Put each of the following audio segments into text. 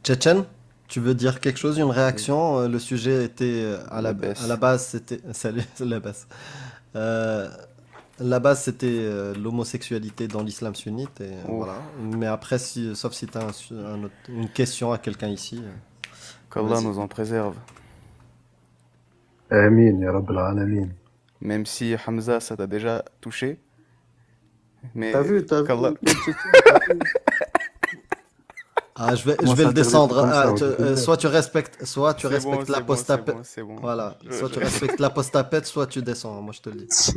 Tchétchène, tu veux dire quelque chose, une Oui, réaction? Le sujet était la à la baisse. base, c'était salut la base. Euh, la base c'était l'homosexualité dans l'islam sunnite et Ouf, voilà. Mais après, sauf si tu as une question à quelqu'un ici, qu'Allah vas-y. nous en préserve. آمين يا رب العالمين. Même si Hamza, ça t'a déjà touché, mais T'as qu'Allah. vu, quel Tchétchène, t'as vu? Ah, je Comment vais ça le interdit des trucs descendre. comme ça, Ah, ouais, t'es bizarre. soit tu C'est bon, respectes c'est bon, c'est bon, l'apostapète. c'est bon. Voilà. Soit tu respectes l'apostapète, soit tu descends. Moi, je te le dis.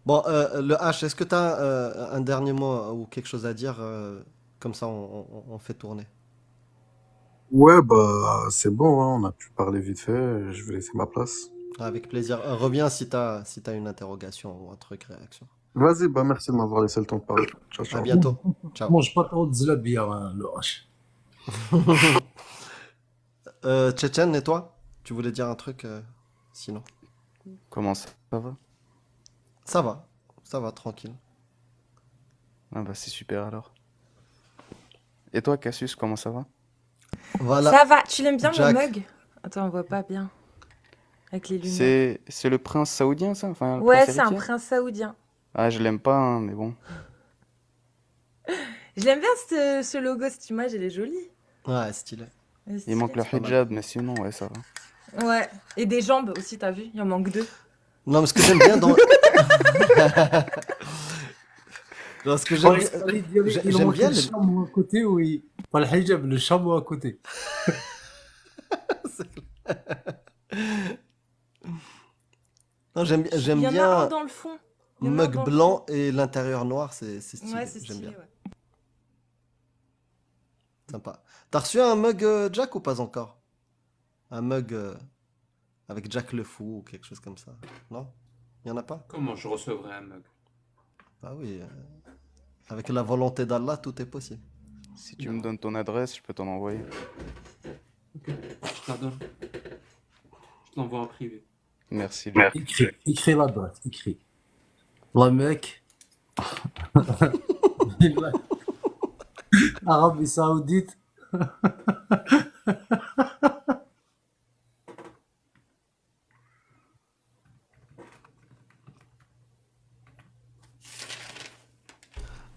Bon, le H, est-ce que tu as un dernier mot ou quelque chose à dire comme ça, on fait tourner. Ouais, bah, c'est bon, hein, on a pu parler vite fait, je vais laisser ma place. Avec plaisir. Reviens si t'as une interrogation ou un truc, réaction. Vas-y, bah, merci de m'avoir laissé le temps de parler. Ciao, À ciao. bientôt. Ciao. Mange pas trop de zlabia, hein, le H. Tchétchène, et toi? Tu voulais dire un truc sinon? Comment ça va? Ça va. Ça va, tranquille. Ah bah c'est super alors. Et toi, Cassius, comment ça va? Voilà. Ça va, tu l'aimes bien mon Jack. mug? Attends, on voit pas bien avec les lumières. C'est le prince saoudien, ça? Enfin, le Ouais, prince c'est un héritier? prince saoudien. Ah, je l'aime pas, hein, mais bon. Je l'aime bien ce logo, cette image, elle est jolie. Ouais, stylé. Elle est Il manque stylée. le C'est pas mal. hijab, mais sinon, ouais, ça va. Ouais, et des jambes aussi, t'as vu? Il en manque deux. Non, mais ce que j'aime bien dans. Non, ce que j'aime Ouais, bien. il J'aime manquait bien le les. chameau à côté, oui. Pas le hijab, le chameau à côté. Non, Il j'aime y en a un bien dans le fond. Il y en a un mug dans le fond. blanc et l'intérieur noir, c'est Ouais, stylé. c'est J'aime bien. stylé, ouais. Sympa. T'as reçu un mug Jack ou pas encore? Un mug avec Jack le Fou ou quelque chose comme ça? Non? Il y en a pas? Comment je recevrai un mug? Ah oui, avec la volonté d'Allah, tout est possible. Si tu me Non. donnes ton adresse, je peux t'en envoyer. Ok, je te la donne. Je te l'envoie en privé. Merci, Jack. Écris l'adresse, écris. La mec, Arabie Saoudite.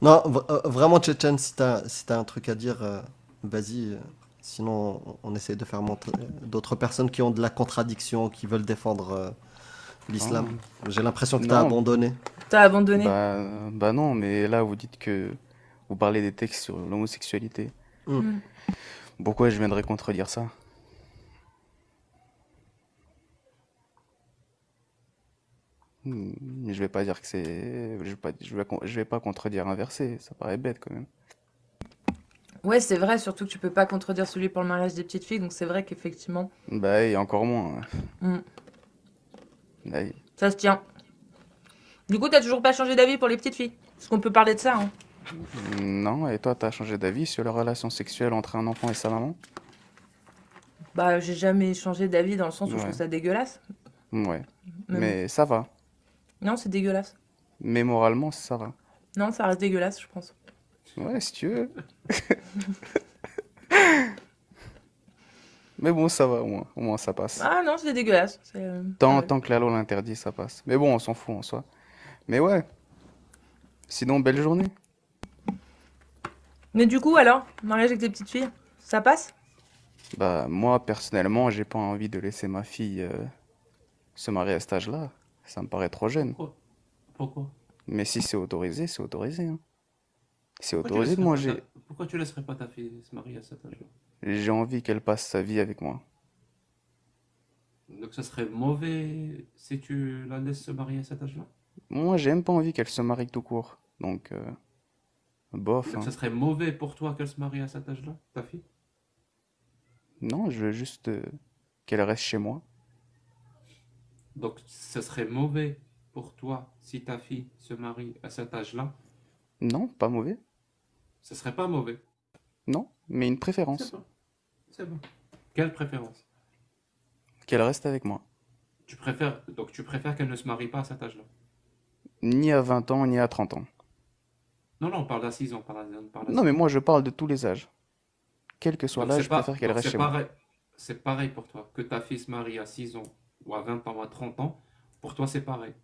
Non, vraiment, Tchétchène, si t'as un truc à dire, vas-y. Sinon, on essaie de faire montrer d'autres personnes qui ont de la contradiction, qui veulent défendre l'islam. Ah, J'ai l'impression que t'as non, abandonné. T'as abandonné. bah non, mais là, vous dites que vous parlez des textes sur l'homosexualité. Hmm. Hmm. Pourquoi je viendrais contredire ça? Je vais pas dire que c'est. Je vais pas contredire un verset, ça paraît bête quand même. Ouais, c'est vrai, surtout que tu peux pas contredire celui pour le mariage des petites filles, donc c'est vrai qu'effectivement, Bah, et encore moins. hmm, Bah, ça se tient. Du coup, t'as toujours pas changé d'avis pour les petites filles? Parce qu'on peut parler de ça, hein. non, et toi, t'as changé d'avis sur la relation sexuelle entre un enfant et sa maman? Bah, j'ai jamais changé d'avis dans le sens où je trouve Ouais, ça dégueulasse. ouais. Mais bon. Mais ça va. Non, c'est dégueulasse. Mais moralement, ça va. Non, ça reste dégueulasse, je pense. Ouais, si tu veux. Mais bon, ça va, au moins ça passe. Ah non, c'est dégueulasse. Ouais. Tant que la loi l'interdit, ça passe. Mais bon, on s'en fout en soi. Mais ouais, sinon, belle journée. Mais du coup, alors, mariage avec tes petites filles, ça passe? Bah, moi, personnellement, j'ai pas envie de laisser ma fille se marier à cet âge-là. Ça me paraît trop jeune. Pourquoi? Pourquoi? Mais si c'est autorisé, c'est autorisé, hein. C'est Pourquoi tu autorisé de laisserais pas manger. Pourquoi tu laisserais pas ta fille se marier à cet âge-là? J'ai envie qu'elle passe sa vie avec moi. Donc ça serait mauvais si tu la laisses se marier à cet âge-là? Moi, j'ai même pas envie qu'elle se marie tout court. Donc, bof, Donc hein. ça serait mauvais pour toi qu'elle se marie à cet âge-là, ta fille? Non, je veux juste qu'elle reste chez moi. Donc ce serait mauvais pour toi si ta fille se marie à cet âge-là? Non, pas mauvais. Ce serait pas mauvais. Non, mais une C'est préférence. bon. C'est bon. Quelle préférence? Qu'elle reste avec moi. Tu préfères qu'elle ne se marie pas à cet âge-là? Ni à 20 ans, ni à 30 ans. Non, non, on parle d'à 6 ans, par là Non, mais 6 ans. moi, je parle de tous les âges. Quel que soit Donc l'âge, je préfère qu'elle donc reste chez moi. c'est pareil pour toi. Que ta fille se marie à 6 ans, ou à 20 ans, ou à 30 ans, pour toi c'est pareil.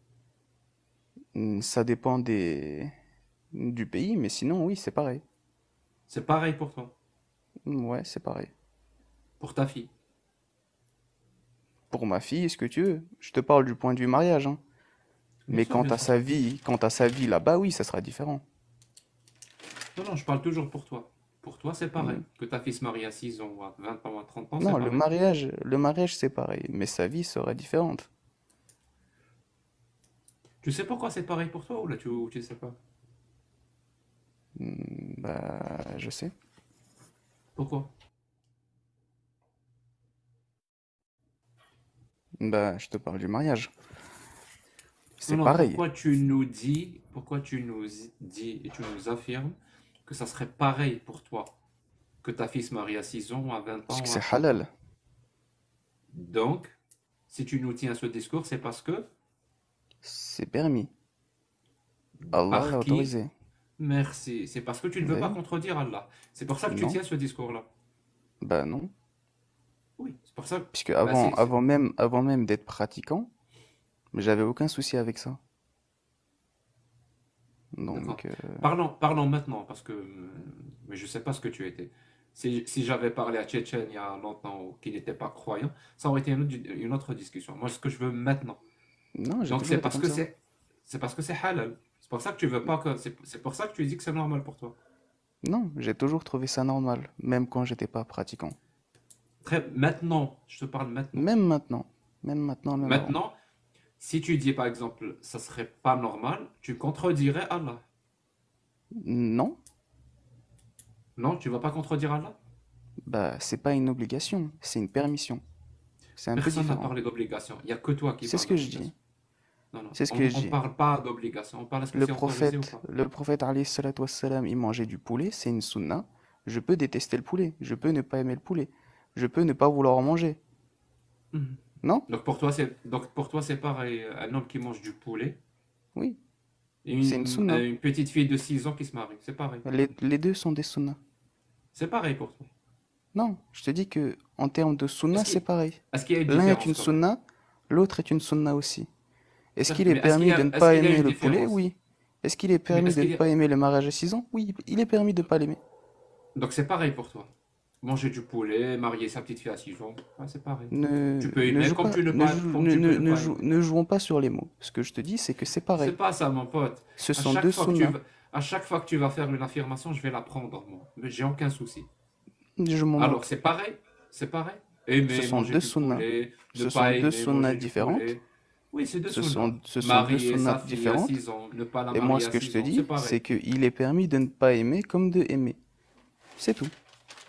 Ça dépend du pays, mais sinon, oui, c'est pareil. C'est pareil pour toi, Ouais, c'est pareil. pour ta fille. Pour ma fille, ce que tu veux. Je te parle du point de vue mariage, hein. Bien Mais sûr, bien sûr. quant à sa vie là-bas, oui, ça sera différent. Non, non, je parle toujours pour toi. Pour toi, c'est pareil. Hmm. Que ta fille se marie à 6 ans, ou à 20 ans, ou à 30 ans, c'est Non, pareil. le mariage, c'est pareil, mais sa vie sera différente. Tu sais pourquoi c'est pareil pour toi, ou tu sais pas? Bah, je sais. Pourquoi? Bah, je te parle du mariage. Non, C'est non, pareil. pourquoi tu nous dis et tu nous affirmes que ça serait pareil pour toi que ta fille se marie à 6 ans, ou à 20 Parce ans, que ou à c'est 30 ans? halal. Donc, si tu nous tiens ce discours, c'est parce que, C'est permis. Allah l'a par qui? autorisé. Merci. C'est parce que tu ne veux pas Oui. contredire Allah. C'est pour ça que tu Non. tiens ce discours-là. Bah non. Oui, c'est pour ça. Puisque Bah, avant même d'être pratiquant, j'avais aucun souci avec ça. d'accord. Donc, Parlons maintenant, parce que mais je sais pas ce que tu étais. Si j'avais parlé à Tchétchène il y a longtemps ou qui n'était pas croyant, ça aurait été une autre discussion. Moi, ce que je veux maintenant. non, j'ai Donc, toujours été comme ça. c'est parce que c'est halal. C'est pour ça que tu veux pas que, c'est pour ça que tu dis que c'est normal pour toi. Non, j'ai toujours trouvé ça normal, même quand j'étais pas pratiquant. Maintenant, je te parle maintenant. Même maintenant. Même maintenant, même avant. Maintenant, si tu dis par exemple, ça serait pas normal, tu contredirais Allah. Non, Non, tu vas pas contredire Allah? bah c'est pas une obligation, c'est une permission. C'est un peu Personne n'a différent. parlé d'obligation. Il n'y a que toi qui C'est ce parles que je d'obligation. dis. Non, non, C'est ce on que je ne dis. parle pas d'obligation. On parle est-ce que c'est autorisé ou pas. Le prophète, alayhi salatu wassalam, il mangeait du poulet, c'est une sunna. Je peux détester le poulet, je peux ne pas aimer le poulet, je peux ne pas vouloir en manger. Mhm. Non? Donc pour toi, c'est pareil. Un homme qui mange du poulet Oui, et c'est une sunna. une petite fille de 6 ans qui se marie. C'est pareil. Les deux sont des sunnas. C'est pareil pour toi. Non, je te dis que en termes de sunna, Est-ce c'est qu'il pareil. est-ce qu'il y a une L'un est différence une quand même? sunna, l'autre est une sunna aussi. Est-ce qu'il est Mais permis de ne est-ce pas qu'il y a aimer une le poulet? différence? Oui. Est-ce qu'il est Mais permis est-ce de ne qu'il y a... pas aimer le mariage à 6 ans? Oui, il est permis de ne pas l'aimer. Donc c'est pareil pour toi. Manger du poulet, marier sa petite fille à 6 ans, ouais, c'est pareil. Tu peux Ne aimer joue comme pas, tu ne pas, comme tu peux ne pas aimer. ne jouons pas sur les mots. Ce que je te dis, c'est que c'est C'est pareil. pas ça, mon pote. Ce À sont chaque deux fois que tu sunnas. vas, à chaque fois que tu vas faire une affirmation, je vais la prendre, moi. Mais j'ai aucun souci. Je m'en Alors, moque. c'est pareil. C'est pareil. Ce Aimer, sont manger deux du sunnas. poulet, ne Ce sont pas deux aimer, sunnas manger du différentes. poulet. Oui, c'est deux sunnas. Ce sont deux Marier sunnas sa fille à différentes. 6 ans, ne pas la Et moi, marier ce à que je 6 te ans, c'est dis, pareil. c'est qu'il est permis de ne pas aimer comme de aimer. C'est tout.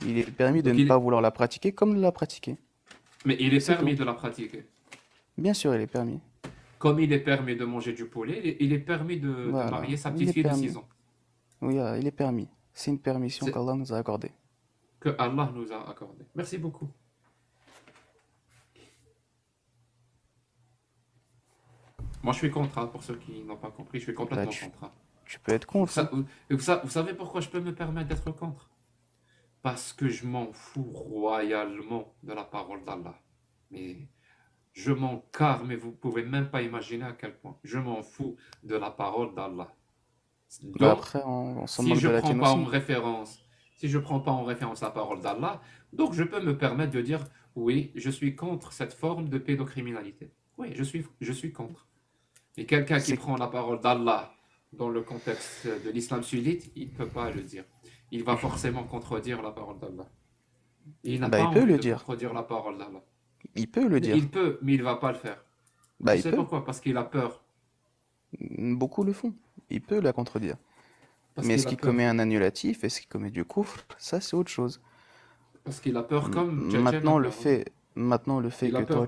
Il est permis de Donc, ne pas vouloir la pratiquer comme de la pratiquer. mais il est C'est permis tout. de la pratiquer. Bien sûr, il est permis. Comme il est permis de manger du poulet, il est permis de Voilà. marier sa Il petite est fille de permis. 6 ans. Oui, il est permis. C'est une permission C'est qu'Allah nous a accordée. que Allah nous a accordé. Merci beaucoup. Moi, je suis contre, hein, pour ceux qui n'ont pas compris, je suis Bah, complètement contre. Hein. tu peux être contre, hein. Vous savez pourquoi je peux me permettre d'être contre? Parce que je m'en fous royalement de la parole d'Allah. Mais je m'en carre, mais vous pouvez même pas imaginer à quel point. Je m'en fous de la parole d'Allah. Bah Donc, après, on s'en si moque je de la prends tienne pas en aussi. référence, si je prends pas en référence la parole d'Allah, donc je peux me permettre de dire oui, je suis contre cette forme de pédocriminalité. Oui, je suis contre. Et quelqu'un qui C'est, prend la parole d'Allah dans le contexte de l'islam sunnite, il ne peut pas le dire. Il va forcément contredire la parole d'Allah. Il n'a bah, pas il peut envie le de dire. contredire la parole d'Allah. Il peut le dire. Il peut, mais il ne va pas le faire. Bah, Tu il sais peut. pourquoi? Parce qu'il a peur. Beaucoup le font. Il peut la contredire. Parce Mais est-ce qu'il a qu'il peur. commet un annulatif? Est-ce qu'il commet du kufr? Ça, c'est autre chose. Parce qu'il a peur comme Tchétchène a Maintenant, peur. Hein. Maintenant, le fait Il a que toi, peur.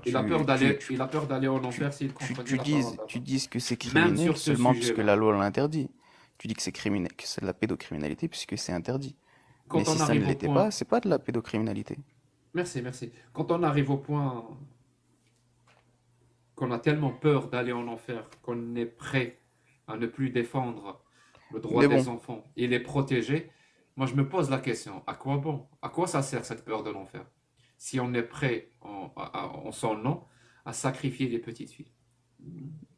Il a peur d'aller en enfer s'il contredit la parole tu d'Allah. dises que c'est Même criminel sur ce seulement parce que sujet-là. la loi l'interdit. Tu dis que c'est criminel, que c'est de la pédocriminalité puisque c'est interdit. Mais Quand on si ça ne arrive au l'était pas, point... c'est pas de la pédocriminalité. Merci, merci. Quand on arrive au point qu'on a tellement peur d'aller en enfer qu'on est prêt à ne plus défendre le droit Mais bon, des enfants et les protéger, moi je me pose la question, à quoi bon? À quoi ça sert cette peur de l'enfer? Si on est prêt en son nom à sacrifier les petites filles.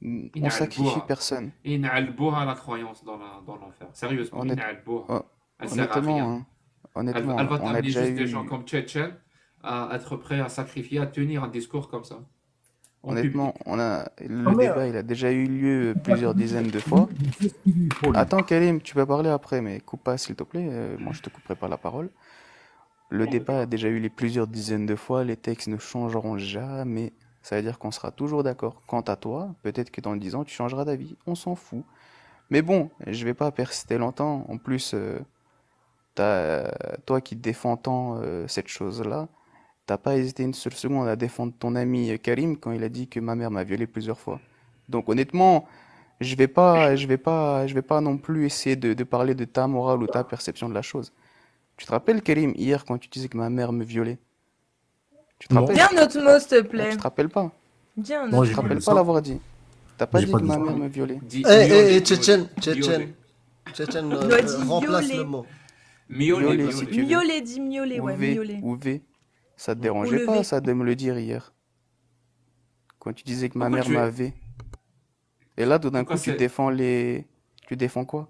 on sacrifie ينعلبوها personne. ينعلبوها la croyance dans l'enfer. Sérieusement, Honnête- ينعلبوها. hon- Elle sert à Honnêtement, rien. hein, Elle honnêtement, va on a t'amener déjà juste des gens eu, comme Tchétchène à être prêts à sacrifier, à tenir un discours comme ça, en honnêtement, public. le débat, il a déjà eu lieu plusieurs dizaines de fois. C'est ce qu'il lui faut, lui. Attends, Karim, tu peux parler après, mais coupe pas, s'il te plaît. Moi, je te couperai pas la parole. Le débat a déjà eu lieu plusieurs dizaines de fois. Les textes ne changeront jamais. Ça veut dire qu'on sera toujours d'accord. Quant à toi, peut-être que dans 10 ans, tu changeras d'avis. On s'en fout. Mais bon, je vais pas persister longtemps. En plus, toi qui défends tant cette chose-là, t'as pas hésité une seule seconde à défendre ton ami Karim quand il a dit que ma mère m'a violé plusieurs fois. Donc honnêtement, je vais pas non plus essayer de parler de ta morale ou ta perception de la chose. Tu te rappelles, Karim, hier quand tu disais que ma mère me violait? Tu te Non. rappelles? Dis un autre mot, s'il te Ah, plaît. tu te rappelles pas? Dis un Non, autre Tu j'ai te pas mot. rappelles dit pas ça. l'avoir dit? T'as pas J'ai dit pas que dit ma ça. mère me violait? Dis Eh, miauler, Tchétchène, miauler, Tchétchène, Tchétchène, Il doit dire remplace le violer. mot. miauler, Violer si miauler. tu veux. Miauler, dis miauler, Ou ouais, V, miauler. ou V. Ça te Ou dérangeait pas, lever. ça, de me le dire hier, quand tu disais que ma Pourquoi mère tu es, m'avait. Et là, tout d'un pourquoi coup, tu c'est, défends les... Tu défends quoi?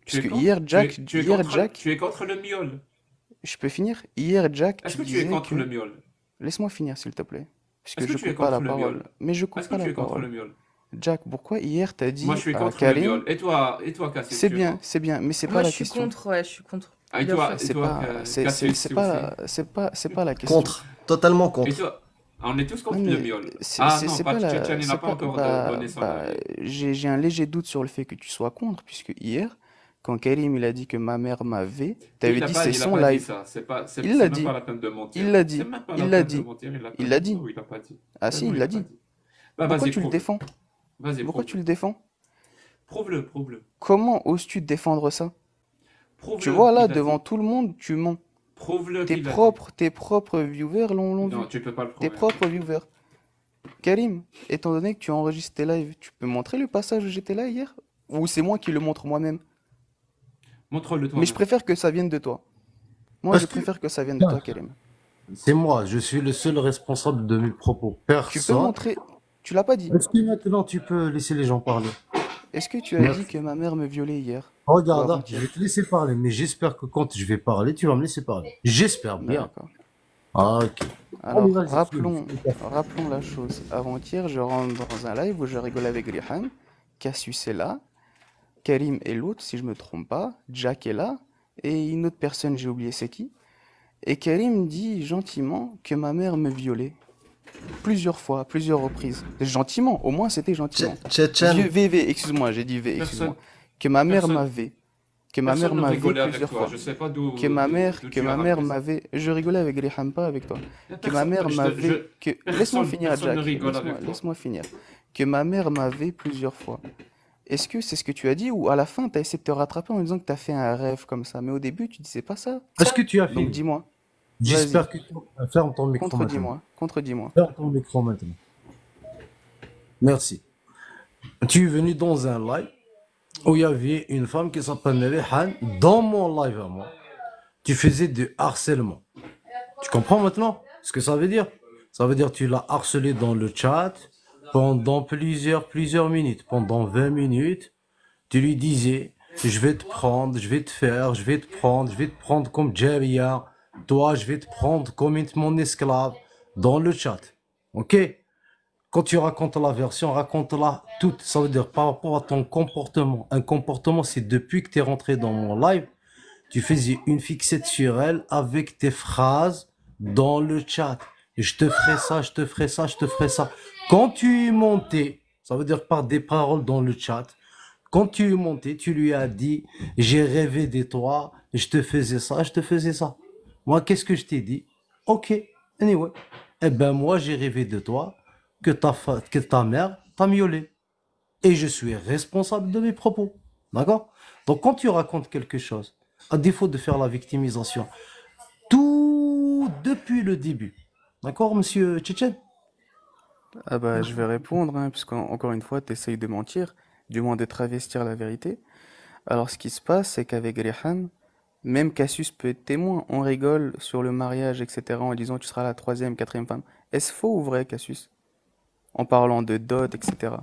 tu es Puisque contre, hier, Jack, tu es contre le miaule. je peux finir? Hier, Jack, Est-ce tu que tu es disais contre le que... miaule? Laisse-moi finir, s'il te plaît. Puisque Est-ce que je tu es coupe pas la contre le miaule? parole. Mais je coupe Est-ce que pas tu la es contre parole. le miaule? Jack, pourquoi hier, t'as Moi, je dit suis à contre le Karim... miaule. Et toi, Cassim, tu es contre? C'est bien, mais c'est Moi, pas je la suis question. contre, ouais, je suis contre. Ah, Bien sûr. C'est pas... Cassim, C'est tu aussi? pas... C'est pas la question. Contre, totalement Et contre. toi? On est tous Non, contre le mais miaule. Ah non, c'est pas pas Tchétchène, la... il n'a C'est pas pas... encore donné son avis. J'ai un léger doute sur le fait que tu sois contre, puisque hier, quand Karim il a dit que ma mère m'avait, t'avais dit c'est Il a son pas dit live. ça. C'est Il l'a même dit. pas la peine de Il mentir. l'a C'est dit. même pas Il la l'a peine de dit. mentir. Il l'a pas Il l'a dit. dit. Non, il l'a pas dit. Ah Ben si, non, il il l'a l'a pas dit. dit. Bah, Pourquoi vas-y, tu le prouve-le. défends? Vas-y, Pourquoi tu prouve-le. le défends? Prouve-le, prouve-le. Comment oses-tu défendre ça? Tu Prouve-le vois là, qu'il a devant dit. tout le monde, tu mens. Prouve-le qu'il a dit. Tes propres viewers l'ont Non, vu. tu peux pas le Tes prouver. propres viewers. Karim, étant donné que tu enregistres tes lives, tu peux montrer le passage où j'étais là hier? Ou c'est moi qui le montre moi-même? Montre-le Mais je toi-même. préfère que ça vienne de toi. Moi, je Est-ce que... préfère que ça vienne de toi, Karim. C'est moi, je suis le seul responsable de mes propos. Tu peux Personne. montrer... Tu l'as pas dit. Est-ce que maintenant tu peux laisser les gens parler? Est-ce que tu as Merci. dit que ma mère me violait hier ou Regarde, hein, je avant-hier? vais te laisser parler, mais j'espère que quand je vais parler, tu vas me laisser parler. J'espère bien. D'accord. Ah, ok. Alors, Allez, vas-y, rappelons, fais-le. rappelons la chose. Avant-hier, je rentre dans un live où je rigole avec Rihan, Cassius est là, Karim est l'autre, si je me trompe pas, Jack est là, et une autre personne, j'ai oublié c'est qui. Et Karim dit gentiment que ma mère me violait. Plusieurs fois, à plusieurs reprises. Gentiment, au moins c'était gentiment. Tchétchène, VV, excuse-moi, j'ai dit V, excuse-moi. Personne, Que ma mère personne, m'avait. Que ma mère personne ne m'avait rigolait avec plusieurs toi. fois. Je sais pas Que ma mère, d'où que tu as ma mère ramené ça. m'avait. Je rigolais avec Rihan, pas avec toi. Que ma Personne, mère m'avait. Que... Laisse-moi finir, personne ne Jack. rigole avec toi. Laisse-moi finir. Que ma mère m'avait plusieurs fois. Est-ce que c'est ce que tu as dit ou à la fin tu as essayé de te rattraper en disant que tu as fait un rêve comme ça? Mais au début tu disais pas ça. Est-ce que tu as Donc fini? dis-moi. Vas-y. J'espère que tu ferme ton micro maintenant. Contredis-moi. Contredis-moi. Ferme ton micro maintenant. Merci. Tu es venu dans un live où il y avait une femme qui s'appelle Rehan dans mon live à moi. Tu faisais du harcèlement. Tu comprends maintenant ce que ça veut dire? Ça veut dire que tu l'as harcelé dans le chat pendant plusieurs minutes. Pendant 20 minutes, tu lui disais, je vais te prendre, je vais te faire, je vais te prendre comme Jaria. Toi, je vais te prendre comme mon esclave dans le chat. Ok? Quand tu racontes la version, raconte-la toute. Ça veut dire par rapport à ton comportement. Un comportement, c'est depuis que tu es rentré dans mon live, tu faisais une fixette sur elle avec tes phrases dans le chat. Je te ferai ça, je te ferai ça, je te ferai ça. Quand tu es monté, ça veut dire par des paroles dans le chat, quand tu es monté, tu lui as dit, j'ai rêvé de toi, je te faisais ça, je te faisais ça. Moi, qu'est-ce que je t'ai dit? Ok, anyway. Eh ben, moi, j'ai rêvé de toi, que ta mère t'a miaulé. Et je suis responsable de mes propos. D'accord? Donc, quand tu racontes quelque chose, à défaut de faire la victimisation, tout depuis le début. D'accord, monsieur Tchétchène? Ah bah je vais répondre, hein, puisqu'encore une fois tu essayes de mentir. du moins de travestir la vérité. Alors ce qui se passe, c'est qu'avec Rihan, même Cassius peut être témoin. On rigole sur le mariage, etc. en disant tu seras la troisième, quatrième femme. Est-ce faux ou vrai, Cassius? En parlant de dot, etc.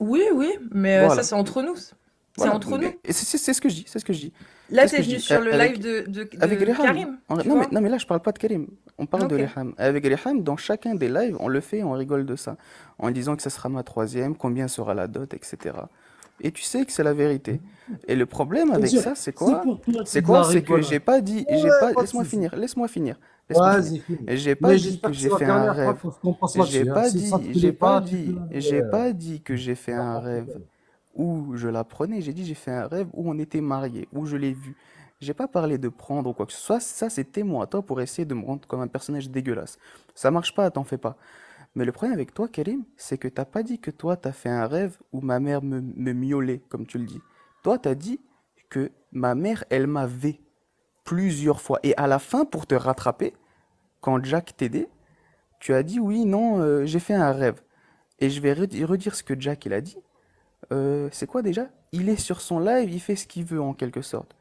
Oui, oui, mais ça, Voilà. c'est entre nous. C'est Voilà. entre nous. Et c'est ce que je dis. C'est ce que je dis. Là, C'est ce t'es que je venu dis. sur le live Avec de Rihan. Karim, tu Non, vois? non, mais là, je parle pas de Karim. On parle de Ok. Rihan. Avec Rihan, dans chacun des lives, on le fait, on rigole de ça. En disant que ça sera ma troisième, combien sera la dot, etc. Et tu sais que c'est la vérité. Et le problème avec C'est ça, c'est c'est quoi? pour toi, C'est c'est de la quoi? C'est que rigolade. j'ai pas dit, j'ai Ouais, pas, pas de laisse-moi soucis. finir, laisse-moi finir, laisse-moi finir. Vas-y, finis. J'ai pas Mais dit j'espère que que j'ai c'est la fait un dernière fois rêve. qu'on passe J'ai là-dessus, hein. pas Si ça te dit, plaît pas, tu peux... j'ai pas dit que j'ai fait un n'importe rêve quoi. où je la prenais. J'ai dit j'ai fait un rêve où on était mariés, où je l'ai vue. J'ai pas parlé de prendre ou quoi que ce soit. Ça, c'était moi, toi, pour essayer de me rendre comme un personnage dégueulasse. Ça marche pas, t'en fais pas. Mais le problème avec toi, Karim, c'est que t'as pas dit que toi, t'as fait un rêve où ma mère me miaulait, comme tu le dis. Toi, t'as dit que ma mère, elle m'avait plusieurs fois. Et à la fin, pour te rattraper, quand Jack t'aidait, tu as dit oui, non, j'ai fait un rêve. Et je vais redire ce que Jack il a dit. C'est quoi déjà? Il est sur son live, il fait ce qu'il veut en quelque sorte.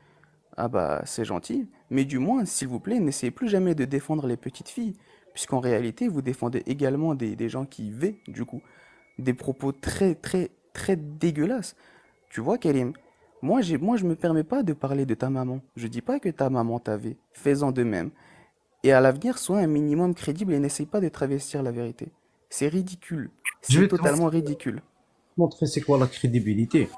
Ah bah c'est gentil, mais du moins, s'il vous plaît, n'essayez plus jamais de défendre les petites filles, puisqu'en réalité, vous défendez également des gens qui V, du coup. Des propos très très très dégueulasses. Tu vois, Karim, moi je me permets pas de parler de ta maman. Je dis pas que ta maman t'avait. Fais-en de même. Et à l'avenir, sois un minimum crédible et n'essaye pas de travestir la vérité. C'est ridicule. Je C'est vais te totalement ridicule. montrer c'est quoi la crédibilité.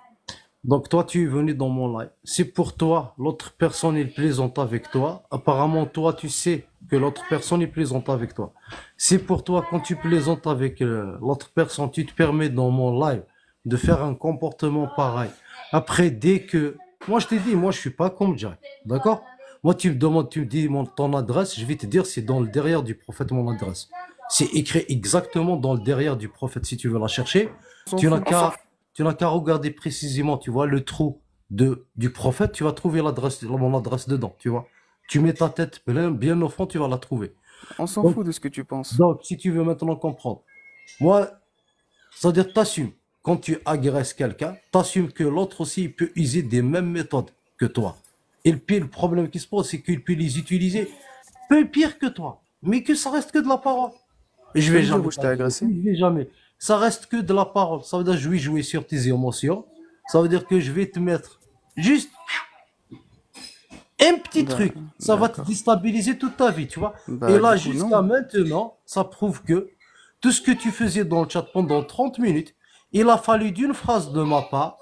Donc toi, tu es venu dans mon live. C'est pour toi, l'autre personne est plaisante avec toi. Apparemment, toi, tu sais que l'autre personne est plaisante avec toi. C'est pour toi, quand tu plaisantes avec l'autre personne, tu te permets dans mon live de faire un comportement pareil. Après, dès que... Moi, je t'ai dit, moi, je suis pas comme Jack. D'accord? Moi, tu me demandes, tu me dis ton adresse, je vais te dire, c'est dans le derrière du prophète, mon adresse. C'est écrit exactement dans le derrière du prophète, si tu veux la chercher. On s'en Tu n'as fout. qu'à tu n'as qu'à regarder précisément, tu vois, le trou du prophète, tu vas trouver mon adresse dedans, tu vois. Tu mets ta tête bien au fond, tu vas la trouver. On s'en Donc, fout de ce que tu penses. donc, si tu veux maintenant comprendre, moi, c'est-à-dire, t'assumes. Quand tu agresses quelqu'un, t'assumes que l'autre aussi il peut utiliser des mêmes méthodes que toi. Et le problème qui se pose, c'est qu'il peut les utiliser peu pire que toi, mais que ça reste que de la parole. Et je Tu peux vais me dire jamais où je t'ai t'agresser, agressé? je vais jamais. Ça reste que de la parole. Ça veut dire que je vais jouer sur tes émotions. Ça veut dire que je vais te mettre juste un petit truc. Ça va te D'accord. déstabiliser toute ta vie, tu vois. Bah, Et là, du coup, jusqu'à non. maintenant, ça prouve que tout ce que tu faisais dans le chat pendant 30 minutes, il a fallu d'une phrase de ma part.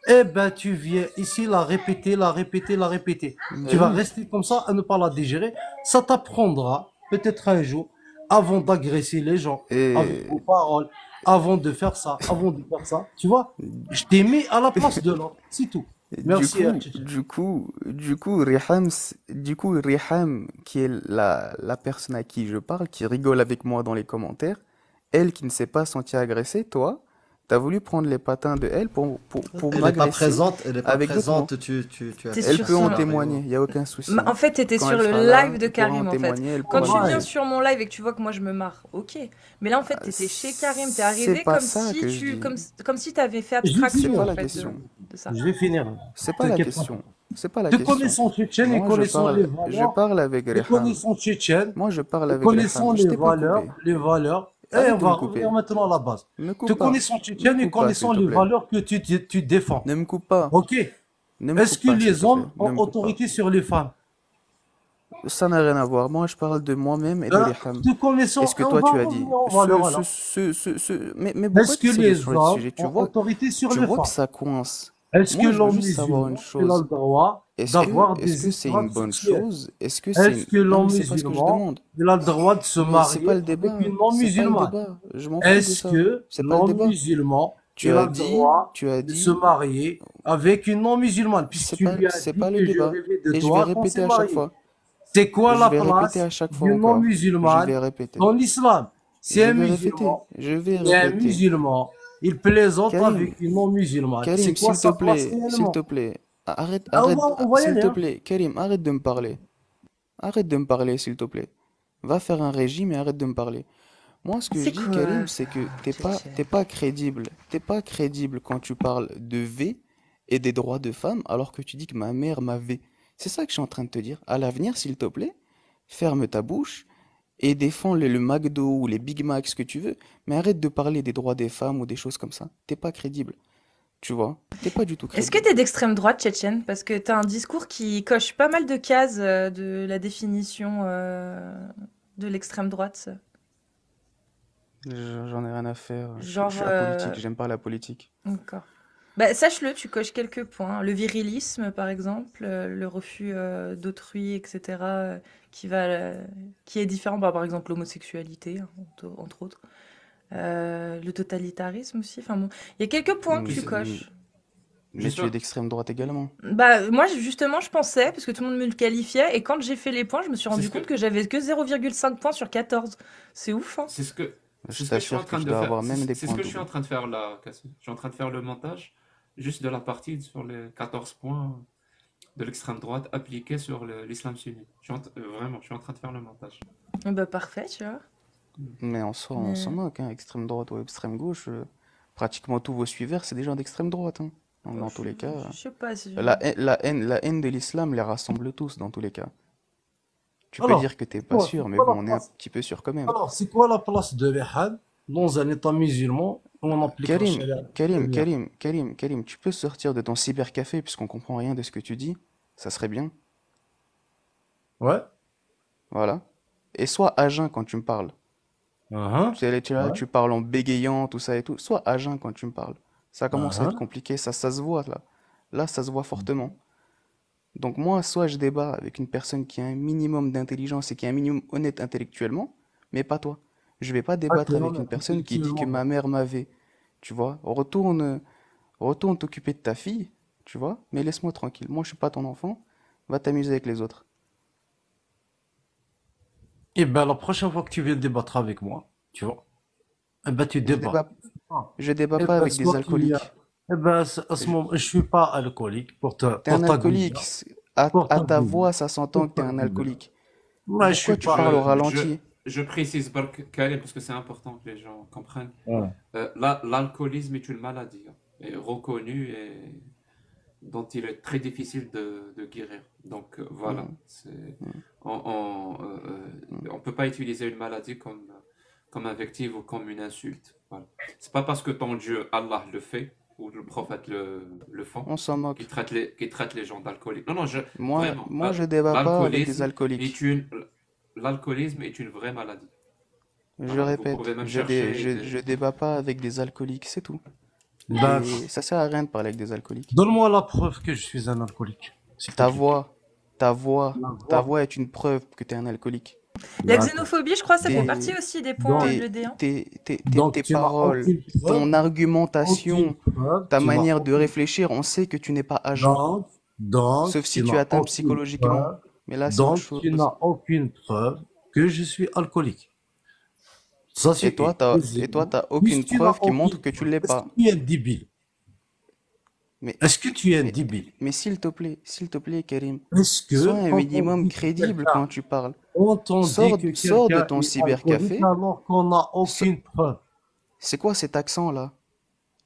Eh ben, tu viens ici la répéter, la répéter, la répéter. Mais Tu vas oui. rester comme ça à ne pas la digérer. Ça t'apprendra, peut-être un jour, avant d'agresser les gens, avec Et vos paroles, avant de faire ça, avant de faire ça. Tu vois, je t'ai mis à la place de l'autre. C'est tout. Merci, Tchétché. du coup, Riham, qui est la personne à qui je parle, qui rigole avec moi dans les commentaires, elle qui ne s'est pas sentie agressée, toi, t'as voulu prendre les patins de elle pour Elle n'est pas m'agresser présente, elle est pas avec d'autres mots. présente, tu as T'es fait Elle sur peut en son... témoigner, il n'y a aucun souci. En fait, t'étais Quand sur elle le sera là, live de elle pourra Karim, en en fait. témoigner, elle Quand pourra tu le viens dire. sur mon live et que tu vois que moi je me marre, ok. Mais là, en fait, t'étais chez Karim, t'es C'est arrivé pas comme ça si que je dis. comme si t'avais fait Je vais C'est abstraction, pas en finir. la fait, question. de ça. Je vais finir. C'est pas la T'inquiète pas. question. C'est pas la Te question. connaissant tchétchène et Moi, connaissant les je valeurs, parle avec te Riham. connaissant tchétchène, Moi, je parle et avec connaissant Riham. Je t'ai pas coupé. les valeurs, et Arrête on de va me couper. revenir maintenant à la base. Me Te coupe pas. connaissant Me tchétchène et coupe pas, s'il connaissant te les plaît. valeurs que tu défends. Ne me coupe pas. Ok? Ne me Est-ce coupe que pas, s'il les te plaît. hommes Ne ont me coupe pas. autorité sur les femmes? Ça n'a rien à voir. Moi, je parle de moi-même et de Hein? Riham. Te connaissant, Est-ce que on toi, va tu as dit revenir aux valeurs alors. Mais pourquoi Est-ce tu que essaies de les changer de hommes sujet? ont autorité sur Tu les vois que femmes? ça coince. Est-ce que Moi, je veux l'homme juste savoir une musulman il a chose. le droit d'avoir Est-ce des que c'est une esclaves bonne sexuels? chose? Est-ce que c'est Est-ce une... que Non, l'homme mais c'est pas ce que je musulman demande. il a le droit de se Mais c'est pas marier le débat. avec une C'est pas le non-musulmane? débat. Je m'en fous de Est-ce ça. que C'est pas le l'homme débat. musulman Tu il as a le dit, droit tu as de se dit, marier avec une non-musulmane puisque tu lui as c'est dit pas le que je débat. rêvais de Et je vais toi quand répéter c'est à chaque marié? fois. C'est quoi Je la vais répéter place à chaque fois d'une encore. Je non-musulmane vais répéter. dans l'islam? C'est Je un vais répéter. musulman. Je vais Et un répéter. musulman, il plaisante Karim, avec une non-musulmane. Karim, C'est quoi s'il te sa place plaît, s'il réellement? te plaît, Ah, on va y s'il aller, te hein. plaît, Karim, arrête de me parler. Arrête de me parler, s'il te plaît. Va faire un régime et arrête de me parler. Moi, ce que je C'est dis, quoi Karim, c'est que Tchétchène? t'es pas crédible. T'es pas crédible quand tu parles de V et des droits de femmes alors que tu dis que ma mère m'a V. C'est ça que je suis en train de te dire. À l'avenir, s'il te plaît, ferme ta bouche et défends le McDo ou les Big Mac, ce que tu veux. Mais arrête de parler des droits des femmes ou des choses comme ça. T'es pas crédible. Tu vois? T'es pas du tout Est-ce que crédible. t'es d'extrême droite, Tchétchène? Parce que t'as un discours qui coche pas mal de cases de la définition de l'extrême droite. J'en ai rien à faire. Je Genre, suis apolitique. J'aime pas la politique. d'accord. Bah, sache-le, tu coches quelques points. Le virilisme, par exemple, le refus d'autrui, etc., qui va, qui est différent, bah, par exemple, l'homosexualité, hein, entre autres. Le totalitarisme aussi. Enfin bon, il y a quelques points que Mm, tu mm, coches. Mais tu es Juste, d'extrême droite également. Bah, moi, justement, je pensais, parce que tout le monde me le qualifiait, et quand j'ai fait les points, je me suis c'est rendu ce compte que, que j'avais que 0,5 points sur 14. C'est ouf, hein? c'est ce que, c'est Je ce que je suis en t'assure que train je de dois faire. avoir même des C'est ce points que je suis en doubles. train de faire là, Cassie. Je suis en train de faire le montage juste de la partie sur les 14 points de l'extrême droite appliqués sur l'islam sunnite. Vraiment, je suis en train de faire le montage. Bah, parfait, tu vois. Mais en soi, on s'en Mais... moque, hein. Extrême droite ou extrême gauche, pratiquement tous vos suiveurs, c'est des gens d'extrême droite, hein. Donc, oh, dans tous les cas, je sais pas si... la haine de l'islam les rassemble tous, dans tous les cas. Tu peux Alors, dire que t'es pas c'est sûr, mais quoi bon, la on est un place? petit peu sûr quand même. Alors, c'est quoi la place de l'Ihad dans un État musulman où on applique la Karim, charia? Karim, tu peux sortir de ton cybercafé puisqu'on comprend rien de ce que tu dis? Ça serait bien. Ouais. Voilà. Et sois à jeun quand tu me parles. Uhum. Tu es là, Ouais. tu parles en bégayant, tout ça et tout. Sois à jeun quand tu me parles. Ça commence à être Uhum. compliqué, ça se voit là. Là, ça se voit fortement. Donc moi, soit je débat avec une personne qui a un minimum d'intelligence et qui est un minimum honnête intellectuellement, mais pas toi. Je vais pas Ok, débattre non, avec mais une personne qui dit que effectivement. ma mère m'avait. Tu vois, retourne t'occuper de ta fille, tu vois, mais laisse-moi tranquille. Moi, je suis pas ton enfant. Va t'amuser avec les autres. Et ben, la prochaine fois que tu viens débattre avec moi, tu vois, eh ben, tu Je débats. débat, Ah. je débat Eh pas ben, avec des soit qu'il y a. alcooliques. Eh ben, à ce Je- moment, je suis pas alcoolique T'es un pour ta alcoolique. gouilla, À pour ta ta gouilla, voix, ça s'entend pour que t'es ta un gouilla. alcoolique. Moi, je Pourquoi suis tu pas parles au Je, alcoolique. je, ralenti? je précise, Karim, parce que c'est important que les gens comprennent. Ouais. L'alcoolisme est une maladie, hein, et reconnue et dont il est très difficile de guérir. Donc voilà, Hmm, hmm, on peut pas utiliser une maladie comme invective ou comme une insulte. Voilà. C'est pas parce que ton Dieu, Allah, le fait, ou le prophète le font, On s'en moque. qu'il traite les gens d'alcooliques. Non, non, vraiment, Moi, je débat pas avec des l'alcoolisme est alcooliques. l'alcoolisme est une vraie maladie. Je Voilà, vous répète, pouvez même chercher je débat pas avec des alcooliques, c'est tout. Ben, Et ça sert à rien de parler avec des alcooliques. donne-moi la preuve que je suis un alcoolique, s'il te Ta plaît. voix, ta voix, La ta voix. voix est une preuve que tu es un alcoolique. La D'accord. xénophobie, je crois, ça fait Donc, partie Tes, aussi des points donc, LED, hein. donc tes tu n'as paroles, aucune ton aucune argumentation, preuve, ta tu n'as manière de aucune, réfléchir, on sait que tu n'es pas à jeun. donc, Sauf si tu tu n'as atteins aucune psychologiquement. preuve, Mais là, c'est autre donc, tu chose. n'as aucune preuve que je suis alcoolique. Ça, c'est Et toi, une. Deuxièmement, t'as aucune puisque tu n'as preuve qui montre aucune que tu preuve, l'es est-ce que pas. tu es un débile? Mais, Est-ce que tu es un mais, débile? mais s'il te plaît, Karim, Est-ce sois que un quand on minimum dit que crédible quelqu'un, quand tu parles. quand on dit que Sors de quelqu'un ton est alcoolique cybercafé. alors qu'on n'a So- aucune preuve? C'est quoi cet accent-là?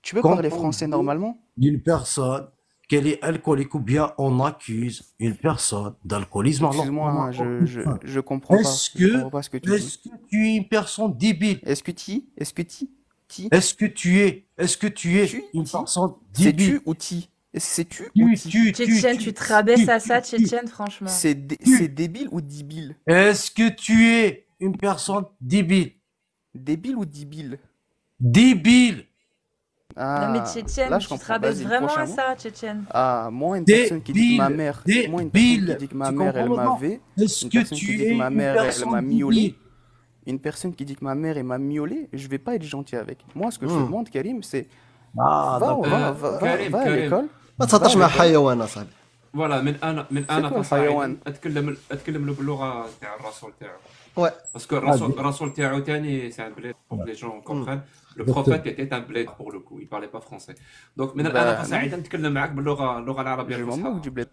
Tu peux Quand parler on français dit normalement? d'une personne qu'elle est alcoolique ou bien on accuse une personne d'alcoolisme alors qu'on Excuse-moi, n'a hein, aucune preuve. je comprends pas. Est-ce Je comprends que, pas ce que tu dis. est-ce que tu es une personne débile? Est-ce Est-ce que tu es tu, une ti? personne C'est débile? tu ou ti? Est-ce que c'est tu ou ti? Tchétchène, tu te rabaisses à ça, tu. Tchétchène, franchement. C'est débile ou débile? Est-ce que tu es une personne débile? Débile ou débile? Débile! Non mais Ah, Tchétchène, là je tu te comprends. rabaisses Vas-y, le vraiment prochain à mot. ça, Tchétchène. Ah, moi, une personne qui dit que ma Débile! mère, moi, une personne qui Débile! dit que ma Tu mère, comprends elle maintenant? m'avait, Est-ce une que personne qui tu dit es que ma une mère, elle m'a personne miaulé, débile? une personne qui dit que ma mère, elle m'a miaulé, je vais pas être gentil avec. Moi, ce que je te Hmm. demande, Karim, c'est Ah, d'accord. كريم va à كريم l'école, ما va تهضرش à مع l'école. حيوان اصاحبي. فوالا من C'est انا quoi le كصاعدا حيوان؟ اتكلم له باللغه تاع الرسول تاعو Ouais. باسكو الرسول تاعو تاني سي ان بلاد pour que les gens comprennent le prophète était un bled pour le coup il parlait pas français donc من انا Bah non, كصاعدا نتكلم معاك اللغه العربيه je m'en moque الفصحى du bled.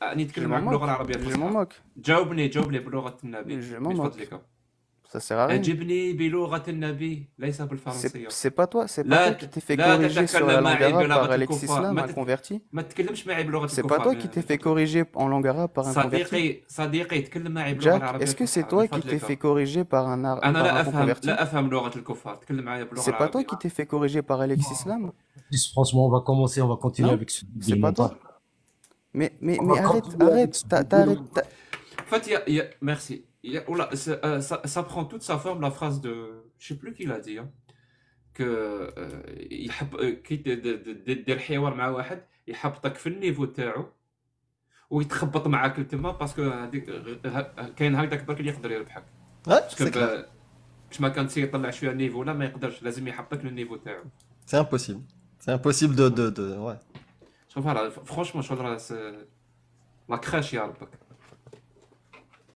اني Je نتكلم m'en معاك باللغه moque, العربيه je m'en الفصحى moque, جاوبني بلغه النبي je m'en من moque. فضلك ça sert à rien. أجبني بلغة النبي ليس بالفرنسية. C'est pas toi لا qui t'es fait لا corriger sur تتكلم la معي langue arabe par بلغة Alexis الكفار. Lam, un converti. ما تتكلمش معي بلغة C'est pas الكفار. toi qui t'es fait corriger en langue arabe par un converti. صديقي تكلم معي باللغة Jack, العربية est-ce que c'est الفصحى toi من qui t'es فضلك. fait corriger par un أنا par لا un أفهم converti? لا أفهم لغة الكفار. تكلم معي باللغة C'est pas toi العربية. qui t'es fait corriger par Alexis Lam? Franchement, on va commencer, on va continuer Non, avec ce c'est pas toi. Mais On va arrête, continuer avec ce t'arrêtes. En fait, merci. Oula, ça prend toute sa forme, la phrase de... Je sais plus qui l'a dit, hein, que كي دير حوار مع واحد يحبطك في النيفو تاعو ويتخبط معاك تما باسكو هذيك كاين هكذاك برك اللي يقدر يربحك. Ouais, باسكو c'est clair. باش ما كان تسير يطلع شويه النيفو لا ما يقدرش لازم يحبطك للنيفو تاعو. C'est impossible. C'est impossible de... Ouais. شوف هذا فرونشمون شغل لا كراش يا ربك.